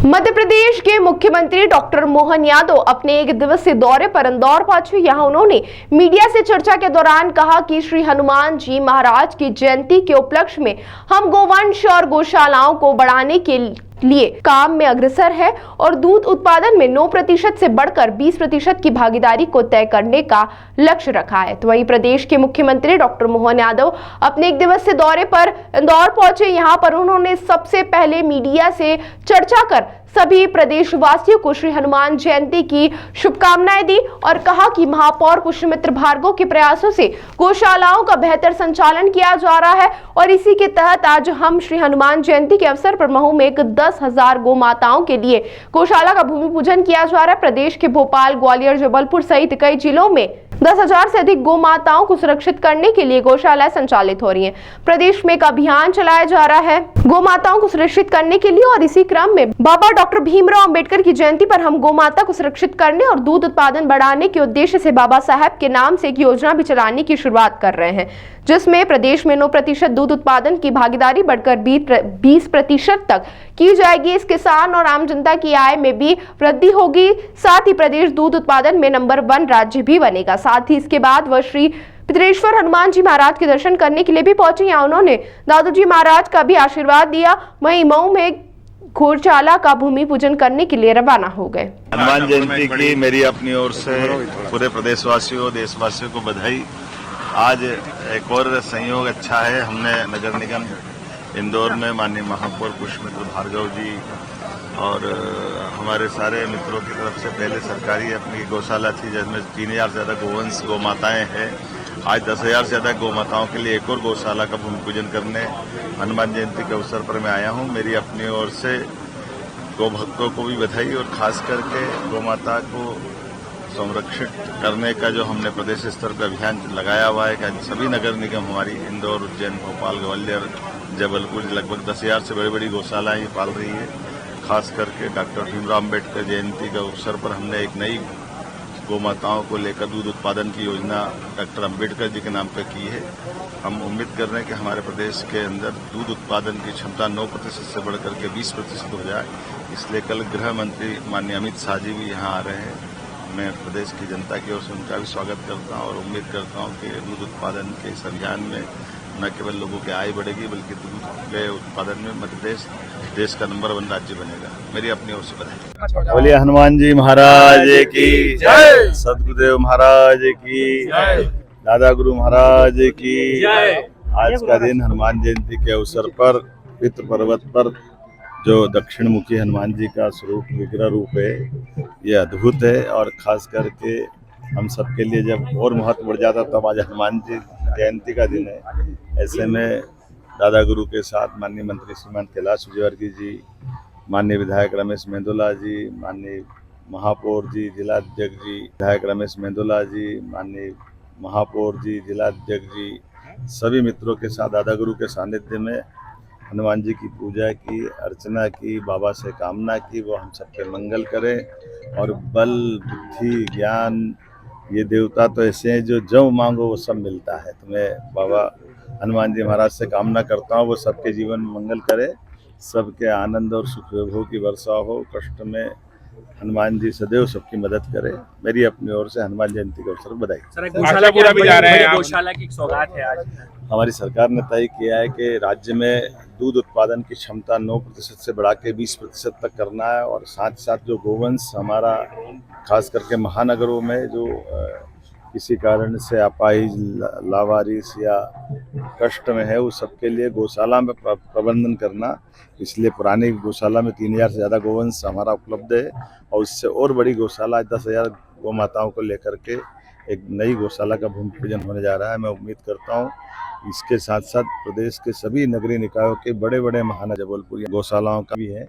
मध्य प्रदेश के मुख्यमंत्री डॉक्टर मोहन यादव अपने एक दिवसीय दौरे पर इंदौर पहुंचे। यहां उन्होंने मीडिया से चर्चा के दौरान कहा कि श्री हनुमान जी महाराज की जयंती के उपलक्ष्य में हम गोवंश और गौशालाओं को बढ़ाने के लिए काम में अग्रसर है और दूध उत्पादन में 9% से बढ़कर 20% की भागीदारी को तय करने का लक्ष्य रखा है। तो वहीं प्रदेश के मुख्यमंत्री डॉक्टर मोहन यादव अपने एक दिवसीय दौरे पर इंदौर पहुंचे। यहां पर उन्होंने सबसे पहले मीडिया से चर्चा कर सभी प्रदेशवासियों को श्री हनुमान जयंती की शुभकामनाएं दी और कहा कि महापौर पुष्यमित्र भार्गव के प्रयासों से गौशालाओं का बेहतर संचालन किया जा रहा है और इसी के तहत आज हम श्री हनुमान जयंती के अवसर पर महू में 10,000 गौ माताओं के लिए गौशाला का भूमि पूजन किया जा रहा है। प्रदेश के भोपाल, ग्वालियर, जबलपुर सहित कई जिलों में 10,000 से अधिक गौ माताओं को सुरक्षित करने के लिए गौशालाएं संचालित हो रही हैं। प्रदेश में एक अभियान चलाया जा रहा है गौ माताओं को सुरक्षित करने के लिए और इसी क्रम में बाबा डॉक्टर भीमराव अंबेडकर की जयंती पर हम गौ माता को सुरक्षित करने और दूध उत्पादन बढ़ाने के उद्देश्य से बाबा साहब के नाम से एक योजना भी चलाने की शुरुआत कर रहे हैं, जिसमें प्रदेश में 9% दूध उत्पादन की भागीदारी बढ़कर 20% तक की जाएगी। इस किसान और आम जनता की आय में भी वृद्धि होगी। साथ ही प्रदेश दूध उत्पादन में नंबर 1 राज्य भी बनेगा। साथ ही इसके बाद वह श्री पितरेश्वर हनुमान जी महाराज के दर्शन करने के लिए भी पहुंचे। यहाँ उन्होंने दादू जी महाराज का भी आशीर्वाद दिया। वहीं मऊ में गौशाला का भूमि पूजन करने के लिए रवाना हो गए। हनुमान जयंती की मेरी अपनी ओर से पूरे प्रदेशवासियों, देशवासियों को बधाई। आज एक और संयोग अच्छा है, हमने नगर निगम इंदौर में माननीय महापौर पुष्यमित्र भार्गव जी और हमारे सारे मित्रों की तरफ से पहले सरकारी अपनी गौशाला थी जिसमें 3,000 से ज्यादा गोवंश गौ माताएं हैं। आज 10,000 से ज्यादा गौ माताओं के लिए एक और गौशाला का भूमि पूजन करने हनुमान जयंती के अवसर पर मैं आया हूं। मेरी अपनी ओर से गौ भक्तों को भी बधाई और खास करके गौ माता को संरक्षित करने का जो हमने प्रदेश स्तर पर अभियान लगाया हुआ है कि सभी नगर निगम हमारी इंदौर, उज्जैन, भोपाल, ग्वालियर, जबलपुर लगभग 10,000 से बड़ी बड़ी गौशालाएं पाल रही है। खास करके डॉक्टर भीमराव अंबेडकर जयंती के अवसर पर हमने एक नई गौ माताओं को लेकर दूध उत्पादन की योजना डॉक्टर अंबेडकर जी के नाम पर की है। हम उम्मीद कर रहे हैं कि हमारे प्रदेश के अंदर दूध उत्पादन की क्षमता 9% से बढ़कर के 20% हो जाए। इसलिए कल गृह मंत्री माननीय अमित शाह जी भी यहाँ आ रहे हैं। मैं प्रदेश की जनता की ओर से उनका भी स्वागत करता हूँ और उम्मीद करता हूँ कि दूध उत्पादन के इस अभियान में न केवल लोगों की आय बढ़ेगी बल्कि दूध के उत्पादन में मध्य प्रदेश देश का नंबर 1 राज्य बनेगा। मेरी अपनी ओर से बधाई। बोलिए हनुमान जी महाराज की जय, सदगुरुदेव महाराज की जय, दादा गुरु महाराज की जय। आज का दिन हनुमान जयंती के अवसर पर पितृ पर्वत पर जो दक्षिण मुखी हनुमान जी का स्वरूप विग्रह रूप है, ये अद्भुत है और खास करके हम सबके लिए जब और महत्व बढ़ जाता तब आज हनुमान जी जयंती का दिन है। ऐसे में दादा गुरु के साथ माननीय मंत्री श्रीमान कैलाश विजयवर्गीय जी, माननीय विधायक रमेश मेंदोला जी, माननीय महापौर जी, जिलाध्यक्ष जी, विधायक रमेश मेंदोला जी, माननीय महापौर जी, जिलाध्यक्ष जी, सभी मित्रों के साथ दादा गुरु के सानिध्य में हनुमान जी की पूजा की, अर्चना की, बाबा से कामना की वो हम सबके मंगल करें और बल, बुद्धि, ज्ञान, ये देवता तो ऐसे हैं जो मांगो वो सब मिलता है। तो मैं बाबा हनुमान जी महाराज से कामना करता हूँ वो सबके जीवन में मंगल करे, सबके आनंद और सुख वैभव की वर्षा हो। कष्ट में हनुमान जी सदैव सबकी मदद करे। मेरी अपनी ओर से हनुमान जयंती के अवसर बधाई। गौशाला पूरा भी जा रहे हैं, गौशाला की सौगात है आज। हमारी सरकार ने तय किया है कि राज्य में दूध उत्पादन की क्षमता 9% से बढ़ा के 20% तक करना है और साथ साथ जो गोवंश हमारा खास करके महानगरों में जो किसी कारण से अपाहिज, लावारिस या कष्ट में है उस सबके लिए गौशाला में प्रबंधन करना। इसलिए पुरानी गौशाला में 3,000 से ज़्यादा गोवंश हमारा उपलब्ध है और उससे और बड़ी गौशाला 10,000 गौ माताओं को लेकर के एक नई गौशाला का भूमि पूजन होने जा रहा है। मैं उम्मीद करता हूँ इसके साथ साथ प्रदेश के सभी नगरीय निकायों के बड़े बड़े महानगर, जबलपुर गौशालाओं का भी है।